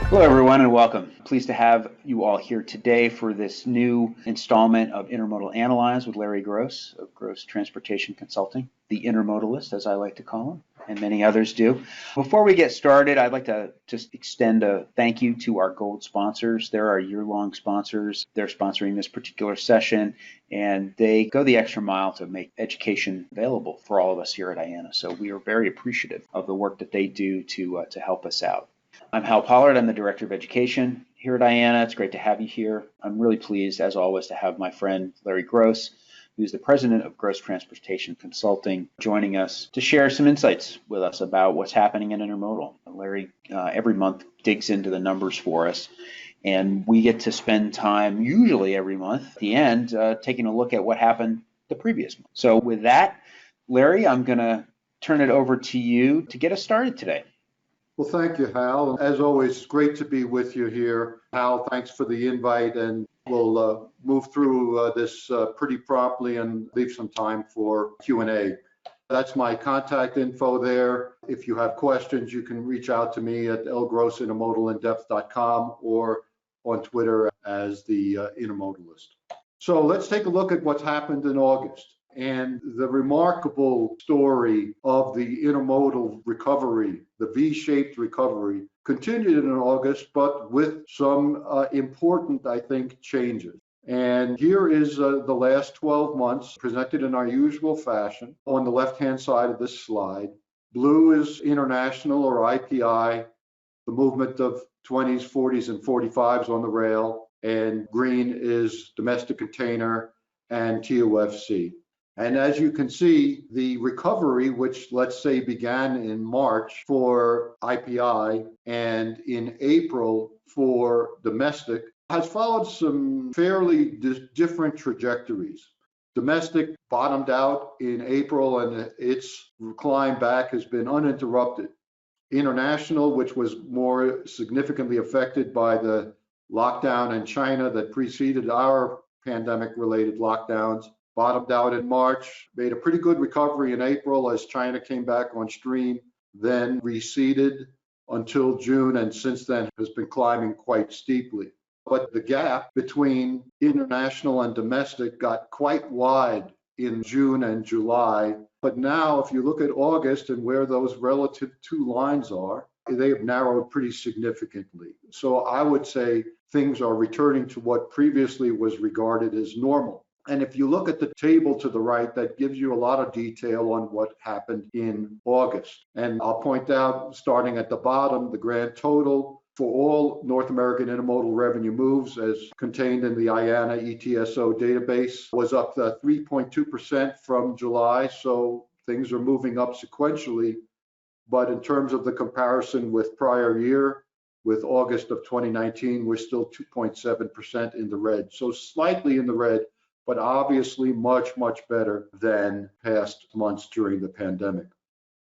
Hello, everyone, and welcome. Pleased to have you all here today for this new installment of Intermodal Analyzed with Larry Gross of Gross Transportation Consulting, the Intermodalist, as I like to call him, and many others do. Before we get started, I'd like to just extend a thank you to our gold sponsors. They're our year-long sponsors. They're sponsoring this particular session, and they go the extra mile to make education available for all of us here at IANA. So we are very appreciative of the work that they do to help us out. I'm Hal Pollard. I'm the Director of Education here at IANA. It's great to have you here. I'm really pleased, as always, to have my friend Larry Gross, who's the President of Gross Transportation Consulting, joining us to share some insights with us about what's happening in intermodal. Larry, every month, digs into the numbers for us, and we get to spend time, usually every month, at the end, taking a look at what happened the previous month. So with that, Larry, I'm going to turn it over to you to get us started today. Well, thank you, Hal. As always, it's great to be with you here. Hal, thanks for the invite, and we'll move through this pretty promptly and leave some time for Q&A. That's my contact info there. If you have questions, you can reach out to me at lgrossintermodalinDepth.com or on Twitter as the Intermodalist. So let's take a look at what's happened in August. And the remarkable story of the intermodal recovery, the V-shaped recovery, continued in August, but with some important, I think, changes. And here is the last 12 months presented in our usual fashion on the left-hand side of this slide. Blue is international or IPI, the movement of 20s, 40s, and 45s on the rail, and green is domestic container and TOFC. And as you can see, the recovery, which let's say began in March for IPI and in April for domestic, has followed some fairly different trajectories. Domestic bottomed out in April and its climb back has been uninterrupted. International, which was more significantly affected by the lockdown in China that preceded our pandemic-related lockdowns, bottomed out in March, made a pretty good recovery in April as China came back on stream, then receded until June, and since then has been climbing quite steeply. But the gap between international and domestic got quite wide in June and July. But now, if you look at August and where those relative two lines are, they have narrowed pretty significantly. So I would say things are returning to what previously was regarded as normal. And if you look at the table to the right, that gives you a lot of detail on what happened in August. And I'll point out, starting at the bottom, the grand total for all North American intermodal revenue moves as contained in the IANA ETSO database was up 3.2% from July. So things are moving up sequentially. But in terms of the comparison with prior year, with August of 2019, we're still 2.7% in the red. So slightly in the red, but obviously much, much better than past months during the pandemic.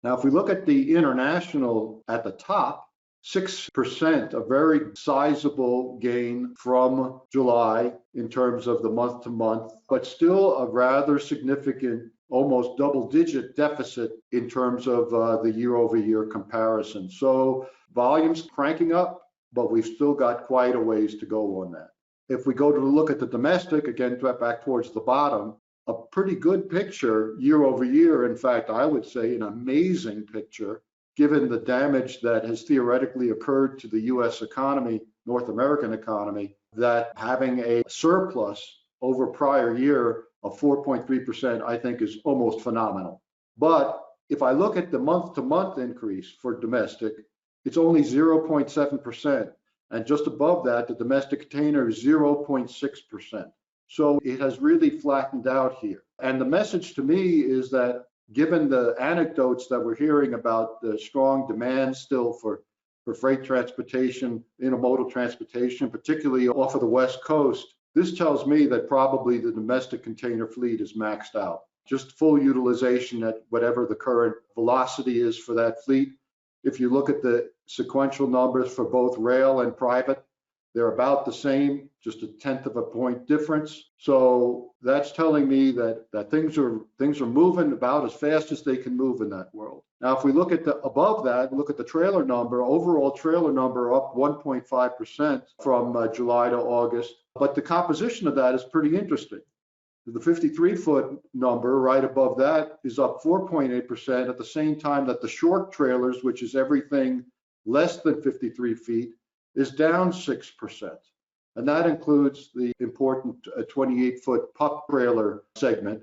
Now, if we look at the international at the top, 6%, a very sizable gain from July in terms of the month to month, but still a rather significant, almost double-digit deficit in terms of the year-over-year comparison. So volumes cranking up, but we've still got quite a ways to go on that. If we go to look at the domestic, again, back towards the bottom, a pretty good picture year over year. In fact, I would say an amazing picture, given the damage that has theoretically occurred to the US economy, North American economy, that having a surplus over prior year of 4.3%, I think is almost phenomenal. But if I look at the month-to-month increase for domestic, it's only 0.7%. And just above that, the domestic container is 0.6%. So it has really flattened out here. And the message to me is that given the anecdotes that we're hearing about the strong demand still for freight transportation, intermodal transportation, particularly off of the West Coast, this tells me that probably the domestic container fleet is maxed out. Just full utilization at whatever the current velocity is for that fleet. If you look at the sequential numbers for both rail and private, They're about the same, just a tenth of a point difference. So that's telling me that things are moving about as fast as they can move in that world. Now, if we look at above that, look at the trailer number, overall trailer number up 1.5% from July to August. But the composition of that is pretty interesting. The 53-foot number right above that is up 4.8% at the same time that the short trailers, which is everything less than 53 feet, is down 6%. And that includes the important 28-foot pup trailer segment.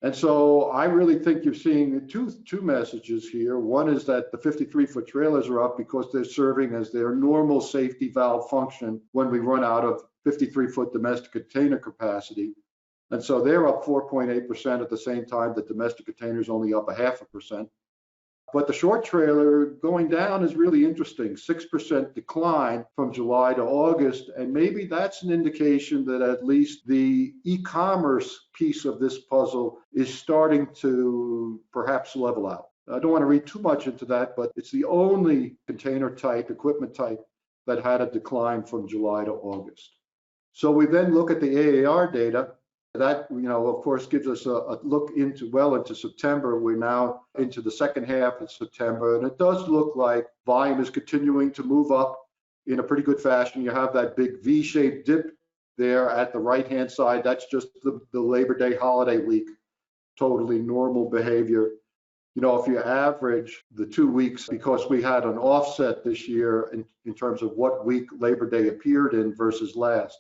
And so I really think you're seeing two messages here. One is that the 53-foot trailers are up because they're serving as their normal safety valve function when we run out of 53-foot domestic container capacity. And so they're up 4.8% at the same time that domestic containers only up 0.5%. But the short trailer going down is really interesting, 6% decline from July to August. And maybe that's an indication that at least the e-commerce piece of this puzzle is starting to perhaps level out. I don't want to read too much into that, but it's the only container type, equipment type that had a decline from July to August. So we then look at the AAR data. That, of course, gives us a look into September. We're now into the second half of September, and it does look like volume is continuing to move up in a pretty good fashion. You have that big V-shaped dip there at the right-hand side. That's just the Labor Day holiday week, totally normal behavior. If you average the 2 weeks, because we had an offset this year in terms of what week Labor Day appeared in versus last,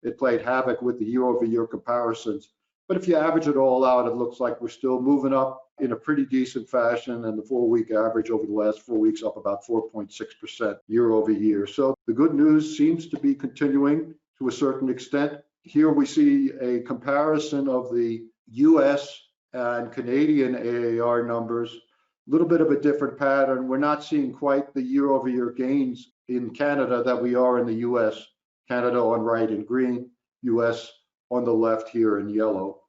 it played havoc with the year-over-year comparisons. But if you average it all out, it looks like we're still moving up in a pretty decent fashion, and the 4-week average over the last 4 weeks up about 4.6% year-over-year. So the good news seems to be continuing to a certain extent. Here we see a comparison of the US and Canadian AAR numbers, a little bit of a different pattern. We're not seeing quite the year-over-year gains in Canada that we are in the US. Canada on right in green, US on the left here in yellow.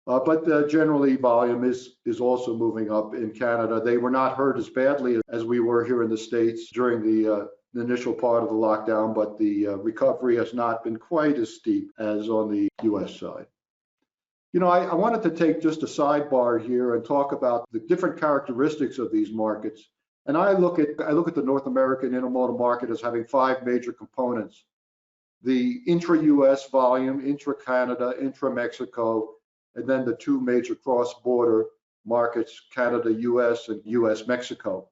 But generally volume is also moving up in Canada. They were not hurt as badly as we were here in the States during the initial part of the lockdown, but the recovery has not been quite as steep as on the US side. I wanted to take just a sidebar here and talk about the different characteristics of these markets. And I look at the North American intermodal market as having 5 major components: the intra-US volume, intra-Canada, intra-Mexico, and then the 2 major cross-border markets, Canada-US and US-Mexico.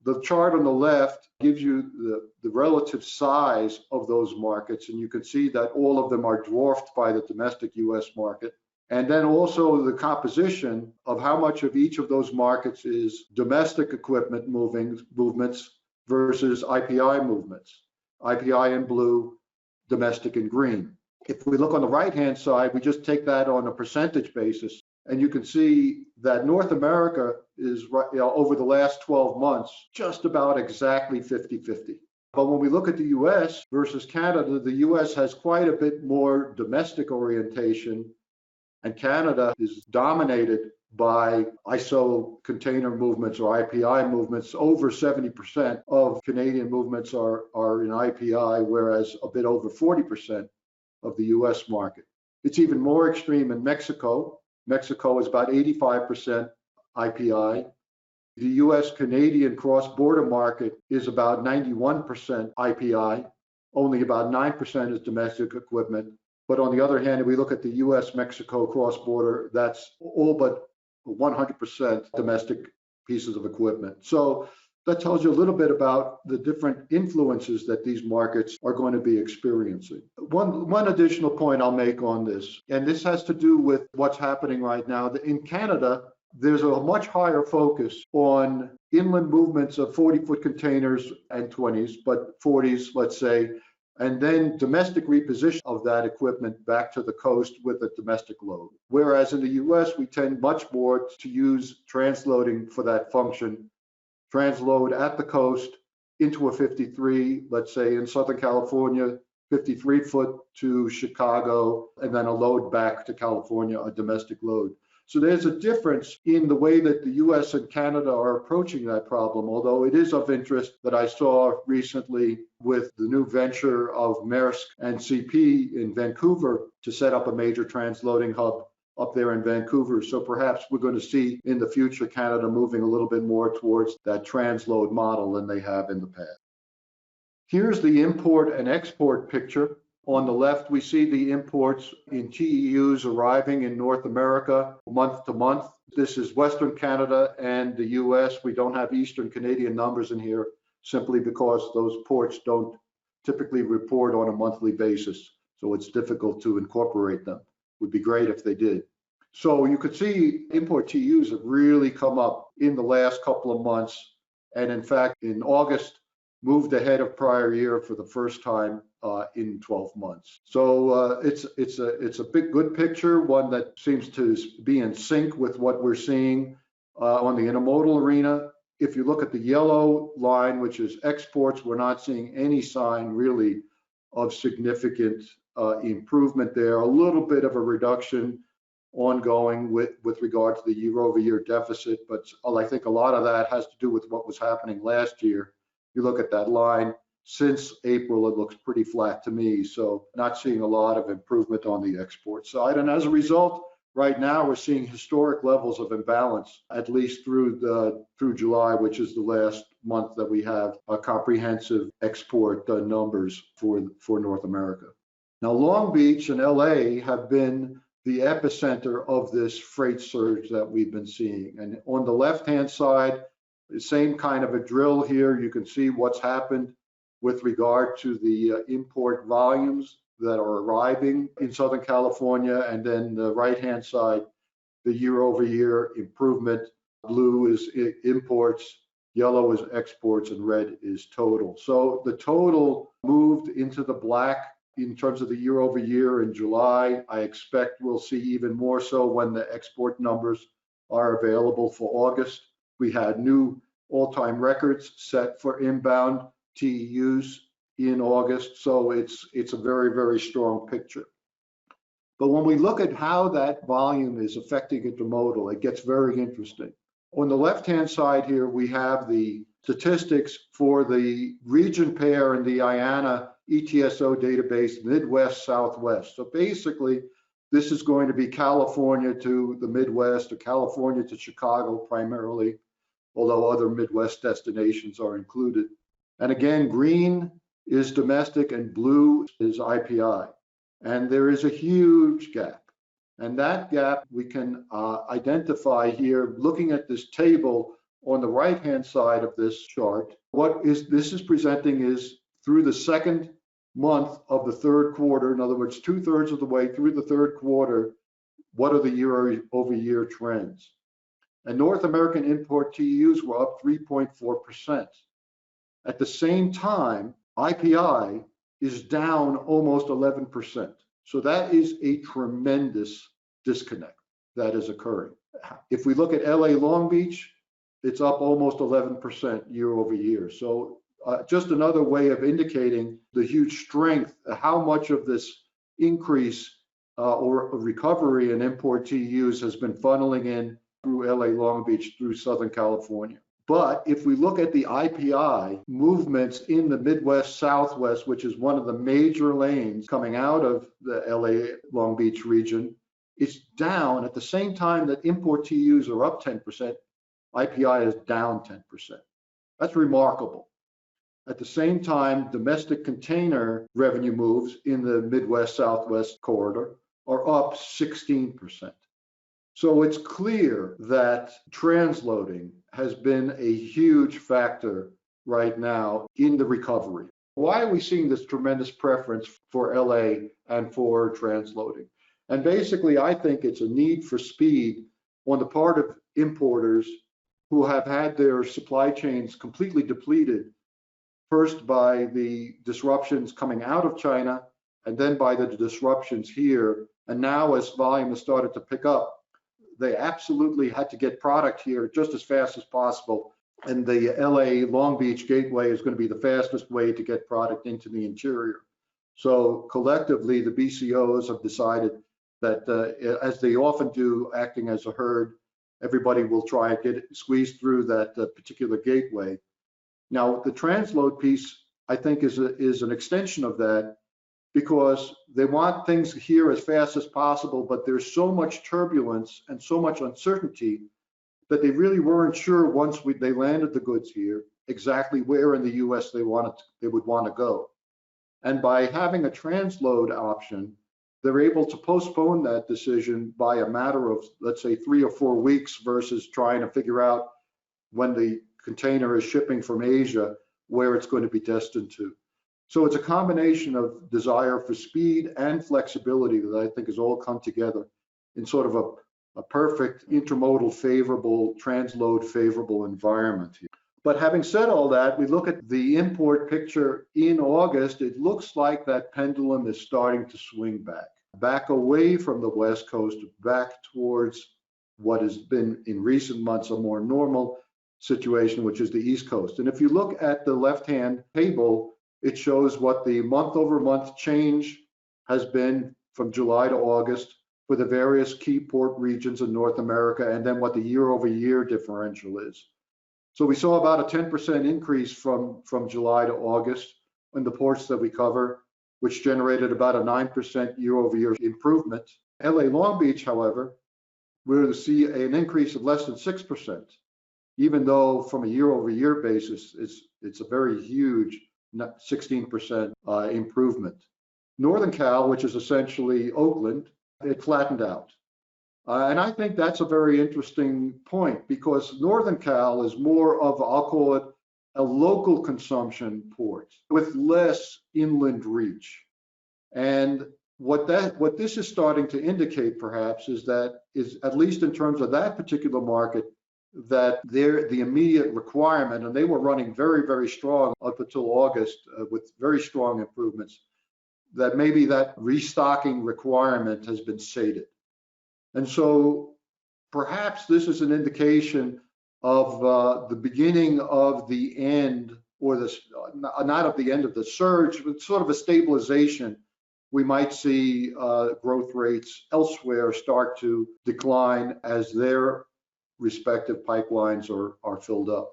The chart on the left gives you the relative size of those markets, and you can see that all of them are dwarfed by the domestic US market. And then also the composition of how much of each of those markets is domestic equipment movements versus IPI movements. IPI in blue, domestic in green. If we look on the right-hand side, we just take that on a percentage basis, and you can see that North America is, over the last 12 months, just about exactly 50-50. But when we look at the US versus Canada, the US has quite a bit more domestic orientation, and Canada is dominated by ISO container movements or IPI movements. Over 70% of Canadian movements are in IPI, whereas a bit over 40% of the US market. It's even more extreme in Mexico. Mexico is about 85% IPI. The US-Canadian cross-border market is about 91% IPI. Only about 9% is domestic equipment. But on the other hand, if we look at the US-Mexico cross-border, that's all but 100% domestic pieces of equipment. So that tells you a little bit about the different influences that these markets are going to be experiencing. One additional point I'll make on this, and this has to do with what's happening right now. In Canada, there's a much higher focus on inland movements of 40-foot containers and 20s, but 40s, let's say, and then domestic reposition of that equipment back to the coast with a domestic load. Whereas in the US, we tend much more to use transloading for that function. Transload at the coast into a 53, let's say in Southern California, 53-foot to Chicago, and then a load back to California, a domestic load. So there's a difference in the way that the US and Canada are approaching that problem, although it is of interest that I saw recently with the new venture of Maersk and CP in Vancouver to set up a major transloading hub up there in Vancouver. So perhaps we're going to see in the future Canada moving a little bit more towards that transload model than they have in the past. Here's the import and export picture. On the left, we see the imports in TEUs arriving in North America month to month. This is Western Canada and the US. We don't have Eastern Canadian numbers in here simply because those ports don't typically report on a monthly basis. So it's difficult to incorporate them. Would be great if they did. So you could see import TEUs have really come up in the last couple of months. And in fact, in August, moved ahead of prior year for the first time in 12 months. So it's a big good picture, one that seems to be in sync with what we're seeing on the intermodal arena. If you look at the yellow line, which is exports, we're not seeing any sign really of significant improvement there. A little bit of a reduction ongoing with regard to the year-over-year deficit, but I think a lot of that has to do with what was happening last year. You look at that line, since April, it looks pretty flat to me. So not seeing a lot of improvement on the export side. And as a result, right now we're seeing historic levels of imbalance, at least through July, which is the last month that we have comprehensive export numbers for North America. Now, Long Beach and LA have been the epicenter of this freight surge that we've been seeing. And on the left-hand side, the same kind of a drill here. You can see what's happened with regard to the import volumes that are arriving in Southern California. And then the right-hand side, the year-over-year improvement. Blue is imports, yellow is exports, and red is total. So the total moved into the black in terms of the year-over-year in July. I expect we'll see even more so when the export numbers are available for August. We had new all-time records set for inbound TEUs in August, so it's a very, very strong picture. But when we look at how that volume is affecting intermodal, it gets very interesting. On the left-hand side here, we have the statistics for the region pair in the IANA ETSO database, Midwest, Southwest. So basically, this is going to be California to the Midwest, or California to Chicago primarily, although other Midwest destinations are included. And again, green is domestic and blue is IPI. And there is a huge gap. And that gap we can identify here, looking at this table on the right-hand side of this chart. What this is presenting is through the second month of the third quarter, in other words, 2/3 of the way through the third quarter, what are the year-over-year trends? And North American import TEUs were up 3.4%. At the same time, IPI is down almost 11%. So that is a tremendous disconnect that is occurring. If we look at LA Long Beach, it's up almost 11% year over year. So just another way of indicating the huge strength, how much of this increase or recovery in import TEUs has been funneling in through LA Long Beach, through Southern California. But if we look at the IPI movements in the Midwest, Southwest, which is one of the major lanes coming out of the LA Long Beach region, it's down at the same time that import TEUs are up 10%, IPI is down 10%. That's remarkable. At the same time, domestic container revenue moves in the Midwest, Southwest corridor are up 16%. So it's clear that transloading has been a huge factor right now in the recovery. Why are we seeing this tremendous preference for LA and for transloading? And basically, I think it's a need for speed on the part of importers who have had their supply chains completely depleted, first by the disruptions coming out of China, and then by the disruptions here. And now as volume has started to pick up, they absolutely had to get product here just as fast as possible. And the LA Long Beach gateway is going to be the fastest way to get product into the interior. So collectively, the BCOs have decided that, as they often do, acting as a herd, everybody will try and get squeezed through that particular gateway. Now, the transload piece, I think, is an extension of that, because they want things here as fast as possible, but there's so much turbulence and so much uncertainty that they really weren't sure once they landed the goods here exactly where in the US they would want to go. And by having a transload option, they're able to postpone that decision by a matter of, let's say, 3 or 4 weeks versus trying to figure out when the container is shipping from Asia where it's going to be destined to. So it's a combination of desire for speed and flexibility that I think has all come together in sort of a perfect intermodal favorable, transload favorable environment here. But having said all that, we look at the import picture in August, it looks like that pendulum is starting to swing back away from the West Coast, back towards what has been in recent months a more normal situation, which is the East Coast. And if you look at the left-hand table, it shows what the month-over-month change has been from July to August for the various key port regions in North America, and then what the year-over-year differential is. So we saw about a 10% increase from July to August in the ports that we cover, which generated about a 9% year-over-year improvement. LA Long Beach, however, we're to see an increase of less than 6%, even though from a year-over-year basis, it's a very huge 16% improvement. Northern Cal, which is essentially Oakland, it flattened out. And I think that's a very interesting point, because Northern Cal is more of, I'll call it, a local consumption port with less inland reach. And what this is starting to indicate, perhaps, is at least in terms of that particular market, that the immediate requirement, and they were running very, very strong up until August with very strong improvements, that maybe that restocking requirement has been sated. And so perhaps this is an indication of the beginning of the end, or not of the end of the surge, but sort of a stabilization. We might see growth rates elsewhere start to decline as their respective pipelines are filled up.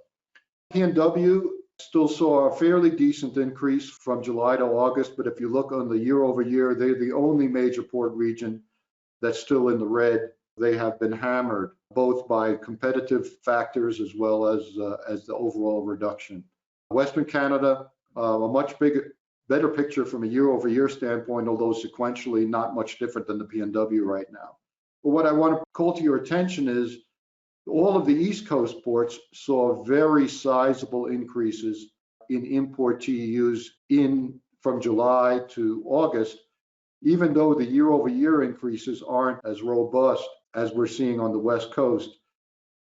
PNW still saw a fairly decent increase from July to August, but if you look on the year-over-year, they're the only major port region that's still in the red. They have been hammered both by competitive factors as well as the overall reduction. Western Canada, a much better picture from a year-over-year standpoint, although sequentially not much different than the PNW right now. But what I want to call to your attention is all of the East Coast ports saw very sizable increases in import TEUs from July to August, even though the year-over-year increases aren't as robust as we're seeing on the West Coast.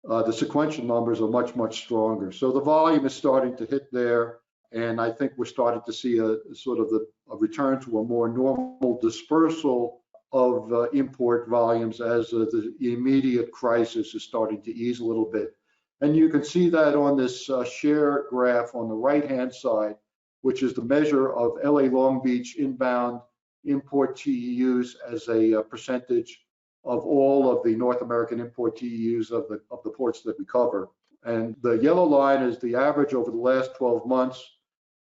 The sequential numbers are much, much stronger. So the volume is starting to hit there, and I think we're starting to see a sort of a return to a more normal dispersal of import volumes as the immediate crisis is starting to ease a little bit. And you can see that on this share graph on the right-hand side, which is the measure of LA Long Beach inbound import TEUs as a percentage of all of the North American import TEUs of the ports that we cover. And the yellow line is the average over the last 12 months.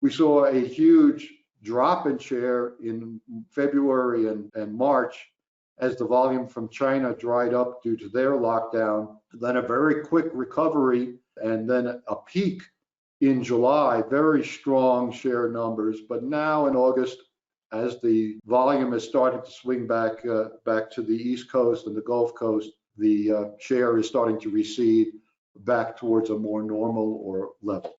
We saw a huge drop in share in February and March as the volume from China dried up due to their lockdown, then a very quick recovery, and then a peak in July, very strong share numbers. But now in August, as the volume is starting to swing back to the East Coast and the Gulf Coast, the share is starting to recede back towards a more normal or level.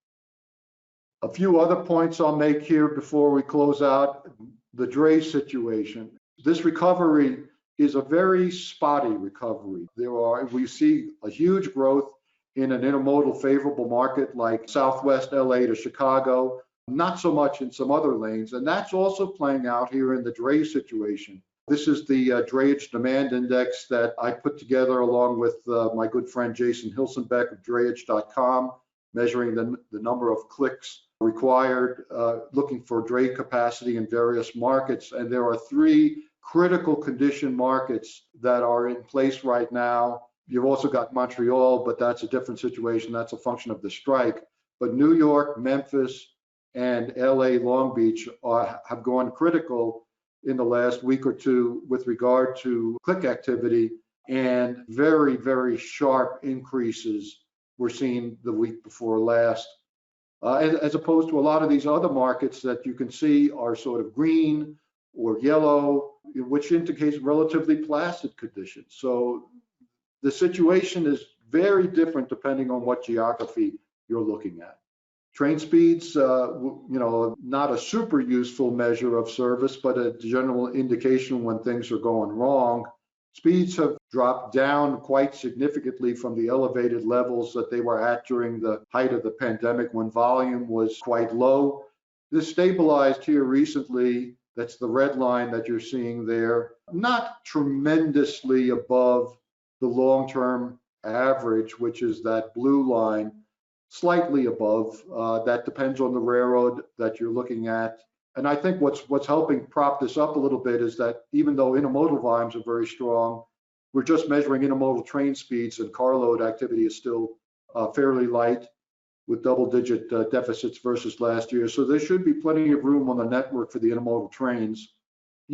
A few other points I'll make here before we close out. The dray situation. This recovery is a very spotty recovery. We see a huge growth in an intermodal favorable market like Southwest LA to Chicago, not so much in some other lanes. And that's also playing out here in the dray situation. This is the drayage demand index that I put together along with my good friend Jason Hilsenbeck of drayage.com, measuring the number of clicks required looking for dray capacity in various markets. And there are three critical condition markets that are in place right now. You've also got Montreal, but that's a different situation. That's a function of the strike. But New York, Memphis, and LA, Long Beach have gone critical in the last week or two with regard to click activity, and very, very sharp increases we're seeing the week before last. As opposed to a lot of these other markets that you can see are sort of green or yellow, which indicates relatively placid conditions. So the situation is very different depending on what geography you're looking at. Train speeds, not a super useful measure of service, but a general indication when things are going wrong. Speeds have dropped down quite significantly from the elevated levels that they were at during the height of the pandemic when volume was quite low. This stabilized here recently. That's the red line that you're seeing there. Not tremendously above the long-term average, which is that blue line, slightly above. That depends on the railroad that you're looking at. And I think what's helping prop this up a little bit is that even though intermodal volumes are very strong, we're just measuring intermodal train speeds, and carload activity is still fairly light with double-digit deficits versus last year. So there should be plenty of room on the network for the intermodal trains.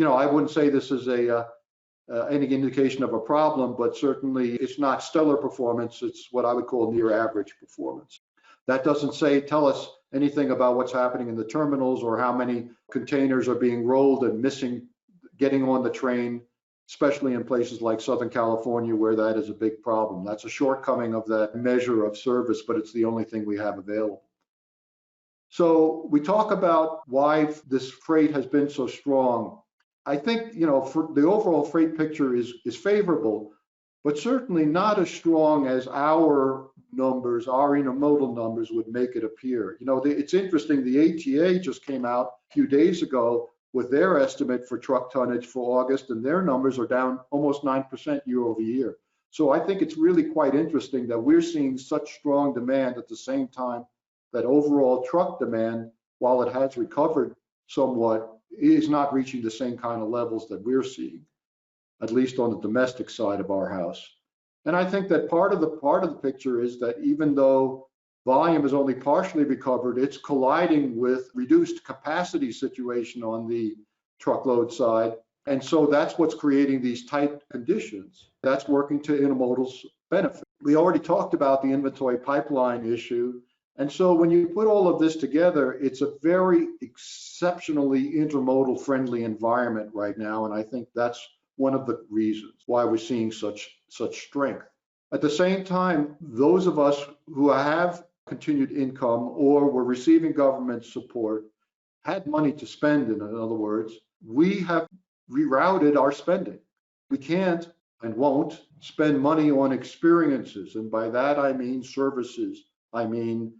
I wouldn't say this is any indication of a problem, but certainly it's not stellar performance. It's what I would call near average performance. That doesn't tell us anything about what's happening in the terminals or how many containers are being rolled and missing getting on the train, especially in places like Southern California where that is a big problem. That's a shortcoming of that measure of service, but it's the only thing we have available. So we talk about why this freight has been so strong. I think, for the overall freight picture is favorable, but certainly not as strong as our numbers, our intermodal numbers would make it appear. It's interesting, the ATA just came out a few days ago with their estimate for truck tonnage for August, and their numbers are down almost 9% year over year. So I think it's really quite interesting that we're seeing such strong demand at the same time that overall truck demand, while it has recovered somewhat, is not reaching the same kind of levels that we're seeing, at least on the domestic side of our house. And I think that part of the picture is that even though volume is only partially recovered, it's colliding with reduced capacity situation on the truckload side. And so that's what's creating these tight conditions. That's working to intermodal's benefit. We already talked about the inventory pipeline issue. And so when you put all of this together, it's a very exceptionally intermodal friendly environment right now. And I think that's one of the reasons why we're seeing such strength. At the same time, those of us who have continued income or were receiving government support had money to spend, in other words, we have rerouted our spending. We can't and won't spend money on experiences. And by that, I mean services. I mean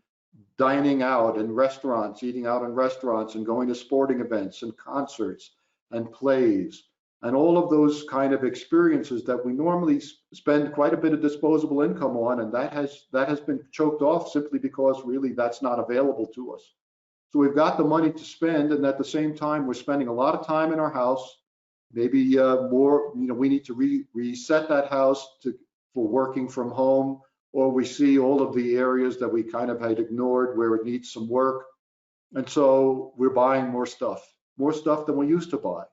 dining out in restaurants, eating out in restaurants, and going to sporting events and concerts and plays and all of those kind of experiences that we normally spend quite a bit of disposable income on, and that has been choked off simply because really that's not available to us. So we've got the money to spend, and at the same time we're spending a lot of time in our house. Maybe more, we need to reset that house for working from home, or we see all of the areas that we kind of had ignored where it needs some work. And so we're buying more stuff than we used to buy.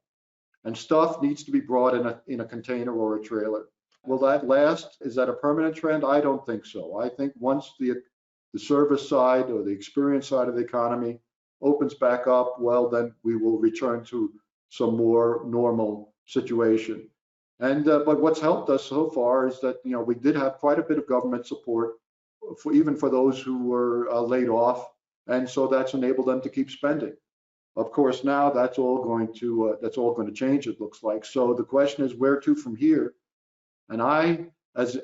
And stuff needs to be brought in a container or a trailer. Will that last? Is that a permanent trend? I don't think so. I think once the service side or the experience side of the economy opens back up, well, then we will return to some more normal situation. And but what's helped us so far is that we did have quite a bit of government support even for those who were laid off, and so that's enabled them to keep spending. Of course, now that's all going to change, it looks like. So the question is, where to from here? And I, as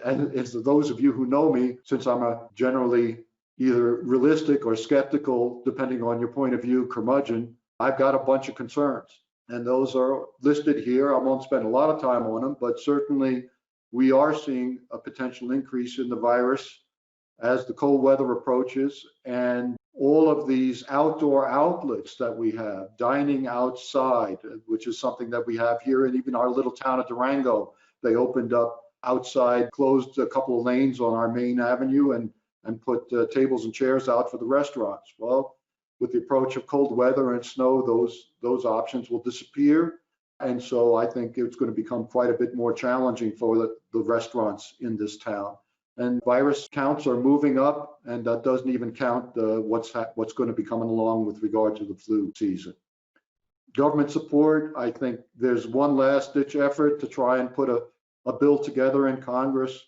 those of you who know me, since I'm a generally either realistic or skeptical, depending on your point of view, curmudgeon, I've got a bunch of concerns. And those are listed here. I won't spend a lot of time on them, but certainly we are seeing a potential increase in the virus as the cold weather approaches. And all of these outdoor outlets that we have, dining outside, which is something that we have here in even our little town of Durango. They opened up outside, closed a couple of lanes on our main avenue and put tables and chairs out for the restaurants. Well, with the approach of cold weather and snow, those options will disappear. And so I think it's going to become quite a bit more challenging for the restaurants in this town. And virus counts are moving up, and that doesn't even count what's going to be coming along with regard to the flu season. Government support, I think there's one last ditch effort to try and put a bill together in Congress.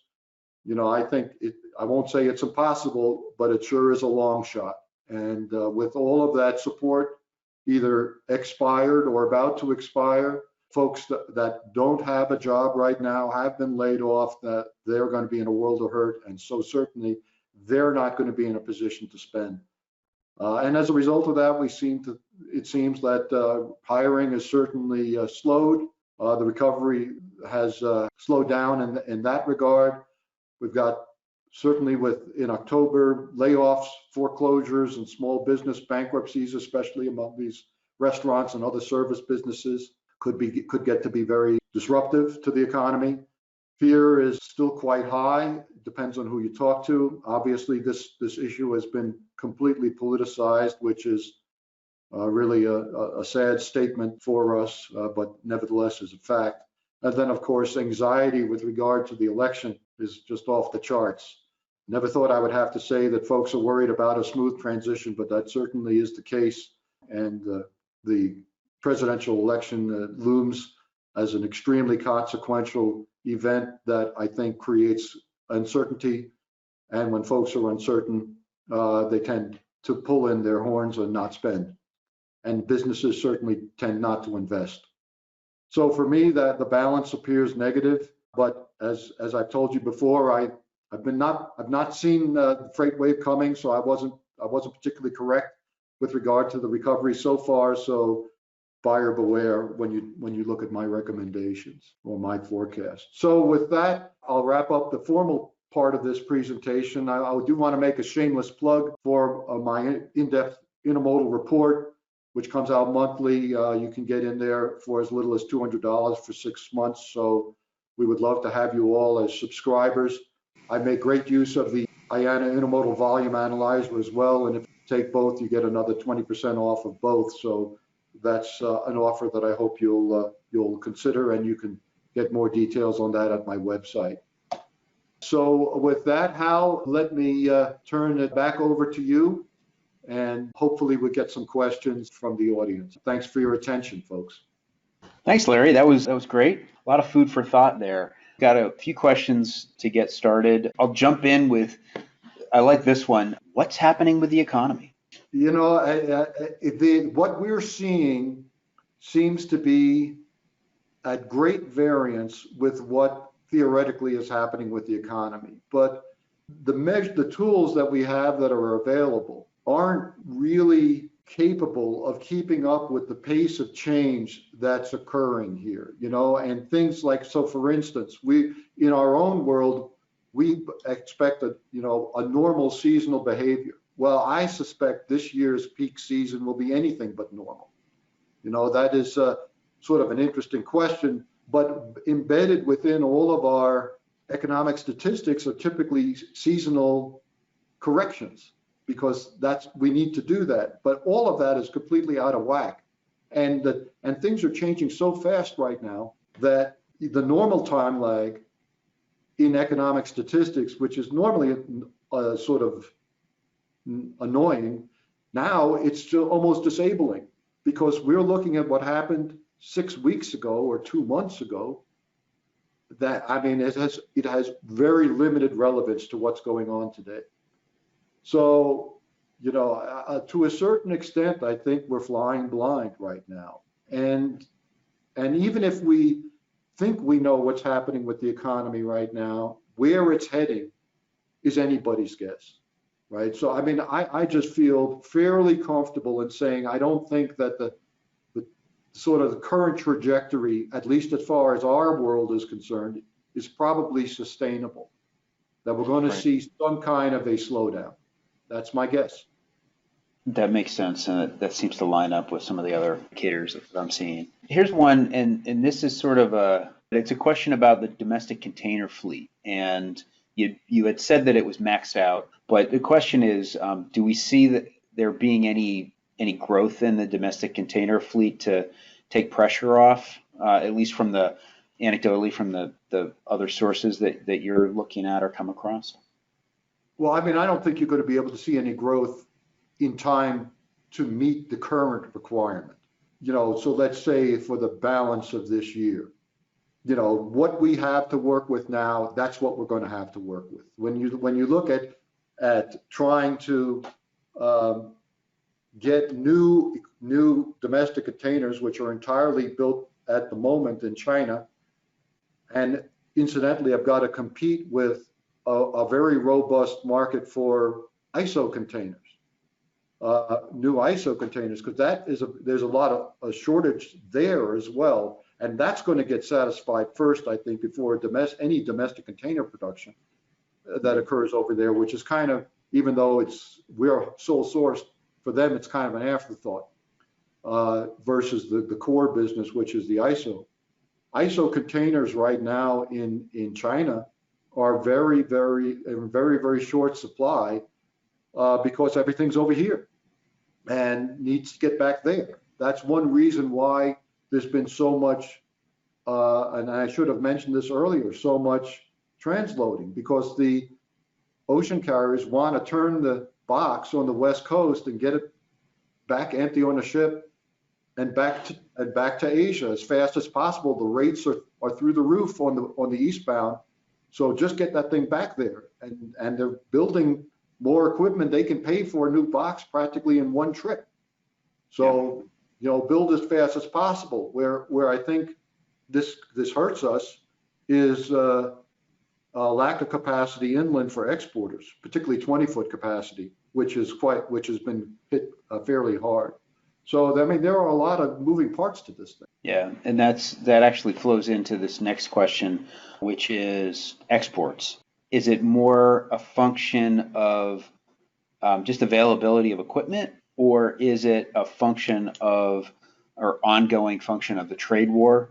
You know, I think I won't say it's impossible, but it sure is a long shot. And with all of that support either expired or about to expire, folks that don't have a job right now have been laid off, that they're going to be in a world of hurt. And so certainly they're not going to be in a position to spend. And as a result of that, it seems that hiring is certainly slowed. The recovery has slowed down in that regard. We've got certainly in October, layoffs, foreclosures, and small business bankruptcies, especially among these restaurants and other service businesses, could get to be very disruptive to the economy. Fear is still quite high. It depends on who you talk to. Obviously, this issue has been completely politicized, which is really a sad statement for us, but nevertheless is a fact. And then, of course, anxiety with regard to the election is just off the charts. Never thought I would have to say that folks are worried about a smooth transition, but that certainly is the case. And the presidential election looms as an extremely consequential event that I think creates uncertainty. And when folks are uncertain, they tend to pull in their horns and not spend. And businesses certainly tend not to invest. So for me, that the balance appears negative. But as I've told you before, I've not seen the freight wave coming, so I wasn't particularly correct with regard to the recovery so far. So buyer beware when you look at my recommendations or my forecast. So with that, I'll wrap up the formal part of this presentation. I do want to make a shameless plug for my in-depth intermodal report, which comes out monthly. You can get in there for as little as $200 for 6 months. So we would love to have you all as subscribers. I make great use of the IANA Intermodal Volume Analyzer as well. And if you take both, you get another 20% off of both. So that's an offer that I hope you'll consider, and you can get more details on that at my website. So with that, Hal, let me turn it back over to you, and hopefully we'll get some questions from the audience. Thanks for your attention, folks. Thanks, Larry. That was great. A lot of food for thought there. Got a few questions to get started. I'll jump in with, I like this one. What's happening with the economy? You know, what we're seeing seems to be at great variance with what theoretically is happening with the economy. But the tools that we have that are available aren't really capable of keeping up with the pace of change that's occurring here, you know, and things like, so for instance, in our own world, we expect a normal seasonal behavior. Well, I suspect this year's peak season will be anything but normal. You know, that is sort of an interesting question, but embedded within all of our economic statistics are typically seasonal corrections, because we need to do that. But all of that is completely out of whack. And things are changing so fast right now that the normal time lag in economic statistics, which is normally sort of annoying, now it's still almost disabling, because we're looking at what happened 6 weeks ago or 2 months ago. That, I mean, it has very limited relevance to what's going on today. So, you know, to a certain extent, I think we're flying blind right now. And even if we think we know what's happening with the economy right now, where it's heading is anybody's guess, right? So, I mean, I just feel fairly comfortable in saying I don't think that the sort of the current trajectory, at least as far as our world is concerned, is probably sustainable, that we're going to see some kind of a slowdown. That's my guess. That makes sense, and that seems to line up with some of the other indicators that I'm seeing. Here's one, and this is sort of it's a question about the domestic container fleet, and you had said that it was maxed out, but the question is, do we see that there being any growth in the domestic container fleet to take pressure off, at least from the anecdotally from the other sources that you're looking at or come across? Well, I mean, I don't think you're going to be able to see any growth in time to meet the current requirement. So let's say for the balance of this year, what we have to work with now, that's what we're going to have to work with. When you look at trying to get new domestic containers, which are entirely built at the moment in China, and incidentally, I've got to compete with a very robust market for ISO containers, new ISO containers, because there's a lot of a shortage there as well, and that's going to get satisfied first, I think, before any domestic container production that occurs over there, which is kind of, even though we're sole sourced for them, it's kind of an afterthought versus the core business, which is the ISO. ISO containers right now in China are very, very short supply because everything's over here and needs to get back there. That's one reason why there's been so much, and I should have mentioned this earlier, so much transloading, because the ocean carriers want to turn the box on the West Coast and get it back empty on a ship and back to Asia as fast as possible. The rates are through the roof on the eastbound. So just get that thing back there, and they're building more equipment. They can pay for a new box practically in one trip. So, build as fast as possible. Where I think this hurts us is a lack of capacity inland for exporters, particularly 20-foot capacity, which has been hit fairly hard. So, I mean, there are a lot of moving parts to this thing. Yeah, and that actually flows into this next question, which is exports. Is it more a function of just availability of equipment, or is it a function of or ongoing function of the trade war,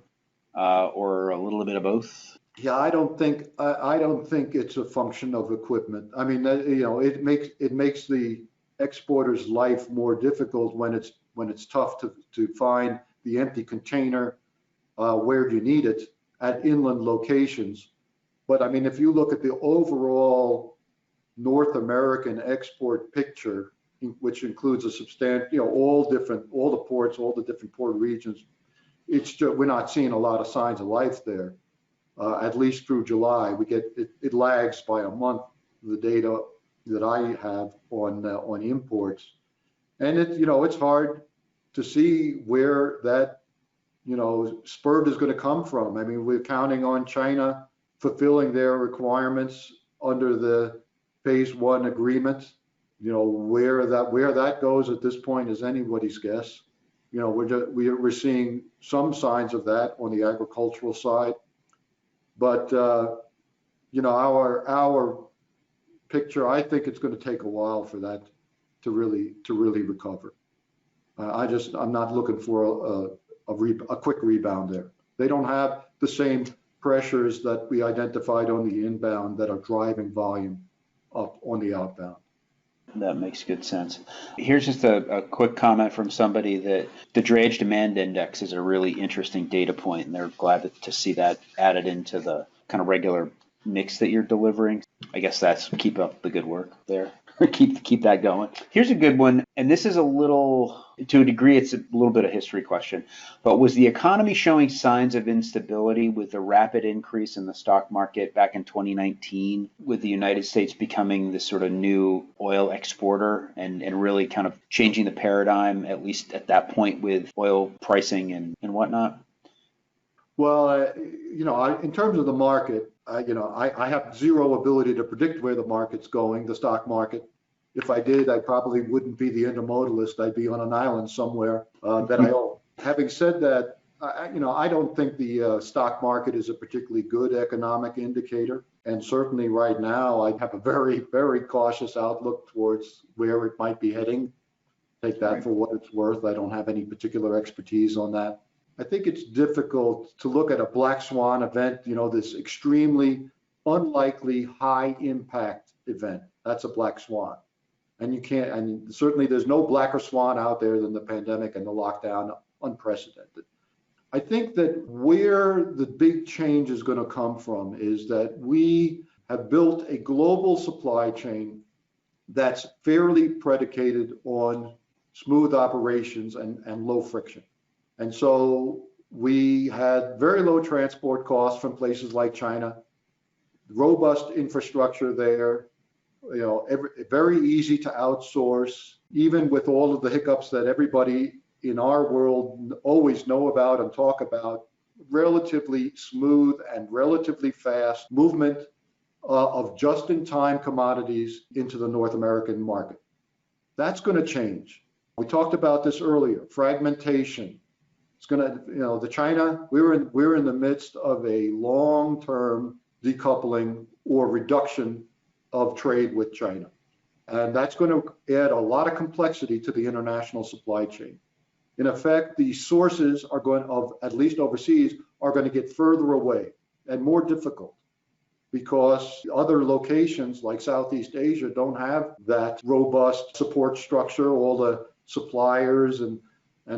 or a little bit of both? Yeah, I don't think it's a function of equipment. I mean, it makes the exporter's life more difficult when it's tough to find the empty container where you need it at inland locations. But I mean, if you look at the overall North American export picture, which includes a substantial, all the ports, all the different port regions, we're not seeing a lot of signs of life there. At least through July, it lags by a month, the data that I have on imports, and it's hard to see where that spurt is going to come from. I mean, we're counting on China fulfilling their requirements under the phase one agreement. Where that goes at this point is anybody's guess. We're seeing some signs of that on the agricultural side. But our picture, I think it's going to take a while for that to really recover. I'm not looking for a quick rebound there. They don't have the same pressures that we identified on the inbound that are driving volume up on the outbound. That makes good sense. Here's just a quick comment from somebody that the drayage demand index is a really interesting data point, and they're glad to see that added into the kind of regular mix that you're delivering. I guess that's keep up the good work there. keep that going. Here's a good one, and this is to a degree, it's a little bit of a history question, but was the economy showing signs of instability with the rapid increase in the stock market back in 2019, with the United States becoming this sort of new oil exporter and really kind of changing the paradigm, at least at that point, with oil pricing and whatnot? Well, in terms of the market, I have zero ability to predict where the market's going, the stock market. If I did, I probably wouldn't be the intermodalist. I'd be on an island somewhere that I own. Having said that, I don't think the stock market is a particularly good economic indicator. And certainly right now, I have a very, very cautious outlook towards where it might be heading. Take that Right. for what it's worth. I don't have any particular expertise on that. I think it's difficult to look at a black swan event, this extremely unlikely high impact event. That's a black swan. And you can't, and certainly there's no blacker swan out there than the pandemic and the lockdown, unprecedented. I think that where the big change is going to come from is that we have built a global supply chain that's fairly predicated on smooth operations and low friction. And so we had very low transport costs from places like China, robust infrastructure there, very easy to outsource, even with all of the hiccups that everybody in our world always know about and talk about, relatively smooth and relatively fast movement of just-in-time commodities into the North American market. That's going to change. We talked about this earlier, fragmentation. It's going to, the China, we're in the midst of a long-term decoupling or reduction of trade with China. And that's going to add a lot of complexity to the international supply chain. In effect, the sources are going of, at least overseas, are going to get further away and more difficult because other locations like Southeast Asia don't have that robust support structure, all the suppliers and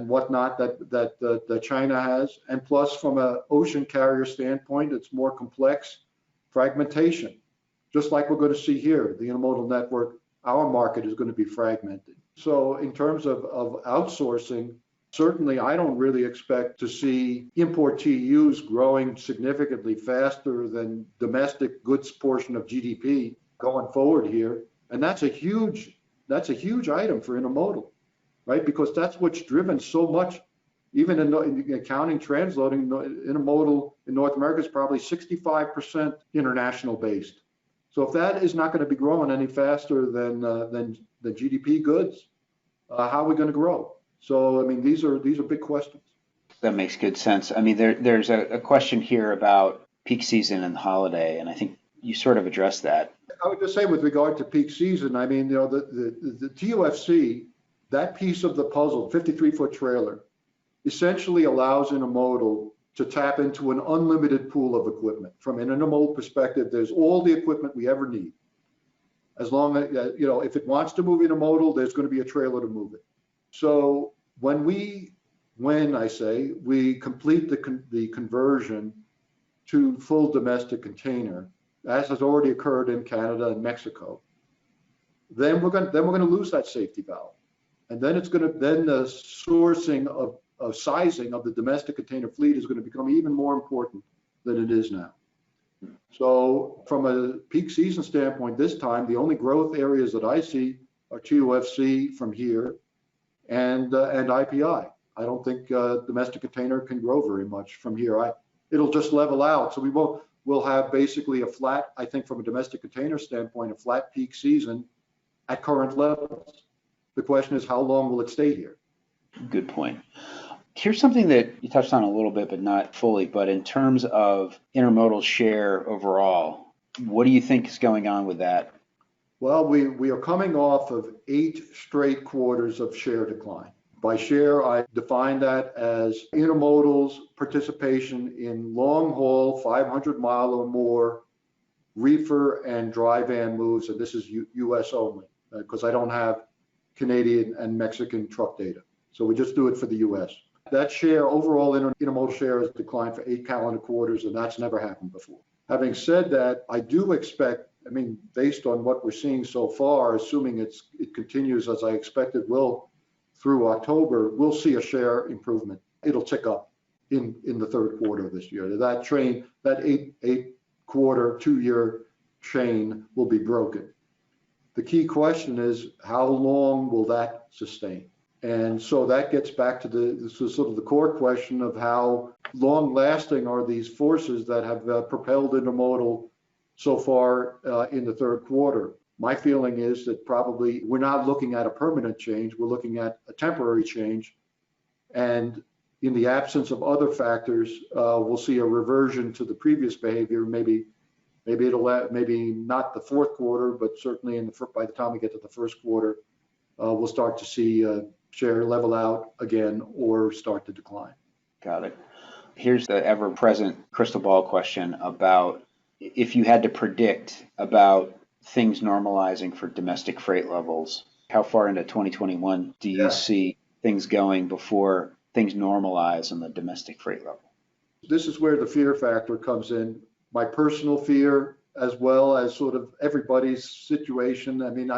whatnot that China has. And plus, from an ocean carrier standpoint, it's more complex. Fragmentation, just like we're going to see here, the intermodal network, our market is going to be fragmented. So in terms of outsourcing, certainly I don't really expect to see import TEUs growing significantly faster than domestic goods portion of GDP going forward here. And that's a huge item for intermodal, right? Because that's what's driven so much. Even in accounting, transloading, intermodal in North America is probably 65% international based. So if that is not going to be growing any faster than the GDP goods, how are we going to grow? So I mean, these are big questions. That makes good sense. I mean, there's a question here about peak season and holiday, and I think you sort of addressed that. I would just say with regard to peak season, I mean, the TUFC, that piece of the puzzle, 53-foot trailer, essentially allows intermodal to tap into an unlimited pool of equipment. From an intermodal perspective, there's all the equipment we ever need. As long as, if it wants to move intermodal, there's going to be a trailer to move it. So when I say we complete the conversion to full domestic container, as has already occurred in Canada and Mexico, then we're going to lose that safety valve. And then the sourcing of sizing of the domestic container fleet is going to become even more important than it is now. So from a peak season standpoint, this time, the only growth areas that I see are TUFC from here and IPI. I don't think domestic container can grow very much from here. It'll just level out. So we'll have basically a flat, I think from a domestic container standpoint, a flat peak season at current levels. The question is, how long will it stay here? Good point. Here's something that you touched on a little bit, but not fully, but in terms of intermodal share overall, what do you think is going on with that? Well, we are coming off of 8 straight quarters of share decline. By share, I define that as intermodal's participation in long haul, 500-mile or more reefer and dry van moves, and this is US only, because I don't have Canadian and Mexican truck data. So we just do it for the US. That share, overall intermodal share, has declined for 8 calendar quarters, and that's never happened before. Having said that, I do expect, based on what we're seeing so far, assuming it continues as I expect it will through October, we'll see a share improvement. It'll tick up in the third quarter of this year. That train, that 8-quarter, 2-year chain will be broken. The key question is, how long will that sustain? And so that gets back to the core question of how long lasting are these forces that have propelled intermodal so far in the third quarter. My feeling is that probably we're not looking at a permanent change, we're looking at a temporary change. And in the absence of other factors, we'll see a reversion to the previous behavior. Maybe not the fourth quarter, but certainly by the time we get to the first quarter, we'll start to see share level out again or start to decline. Got it. Here's the ever-present crystal ball question about if you had to predict about things normalizing for domestic freight levels, how far into 2021 do you see things going before things normalize on the domestic freight level? This is where the fear factor comes in. My personal fear, as well as sort of everybody's situation. I mean,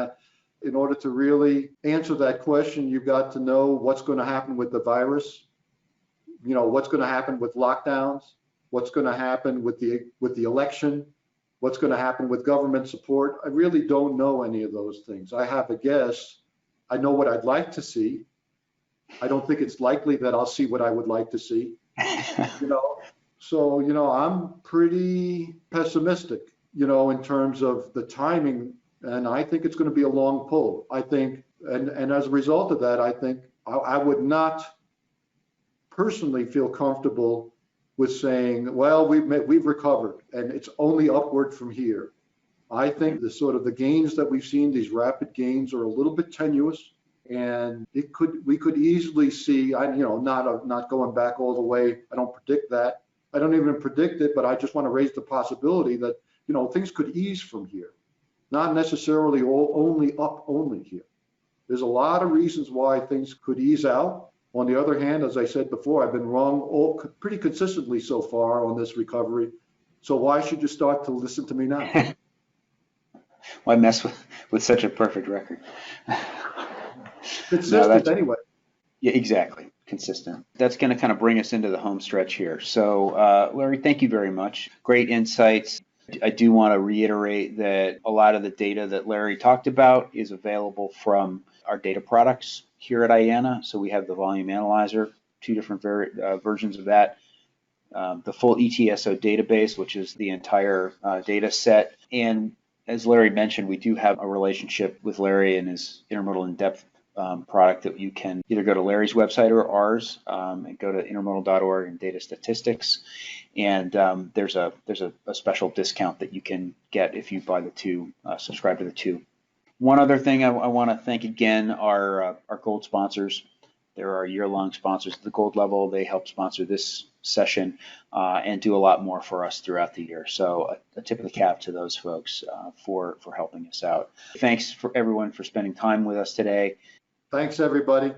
in order to really answer that question, you've got to know what's going to happen with the virus. You know, what's going to happen with lockdowns, what's going to happen with the election, what's going to happen with government support. I really don't know any of those things. I have a guess. I know what I'd like to see. I don't think it's likely that I'll see what I would like to see. So, I'm pretty pessimistic, in terms of the timing, and I think it's going to be a long pull. I think, and as a result of that, I think I would not personally feel comfortable with saying, well, we've recovered and it's only upward from here. I think the gains that we've seen, these rapid gains, are a little bit tenuous, and we could easily see, not going back all the way. I don't predict that. I don't even predict it, but I just want to raise the possibility that, things could ease from here, not necessarily only here. There's a lot of reasons why things could ease out. On the other hand, as I said before, I've been wrong pretty consistently so far on this recovery. So why should you start to listen to me now? Why mess with such a perfect record? Consistent anyway. Yeah, exactly. Consistent. That's going to kind of bring us into the home stretch here. So, Larry, thank you very much. Great insights. I do want to reiterate that a lot of the data that Larry talked about is available from our data products here at IANA. So we have the volume analyzer, two different versions of that, the full ETSO database, which is the entire data set. And as Larry mentioned, we do have a relationship with Larry and his Intermodal in-depth product that you can either go to Larry's website or ours and go to intermodal.org and data statistics. And there's a special discount that you can get if you buy the two, subscribe to the two. One other thing I want to thank again our gold sponsors. There are year-long sponsors at the gold level. They help sponsor this session and do a lot more for us throughout the year. So a tip of the cap to those folks for helping us out. Thanks for everyone for spending time with us today. Thanks, everybody.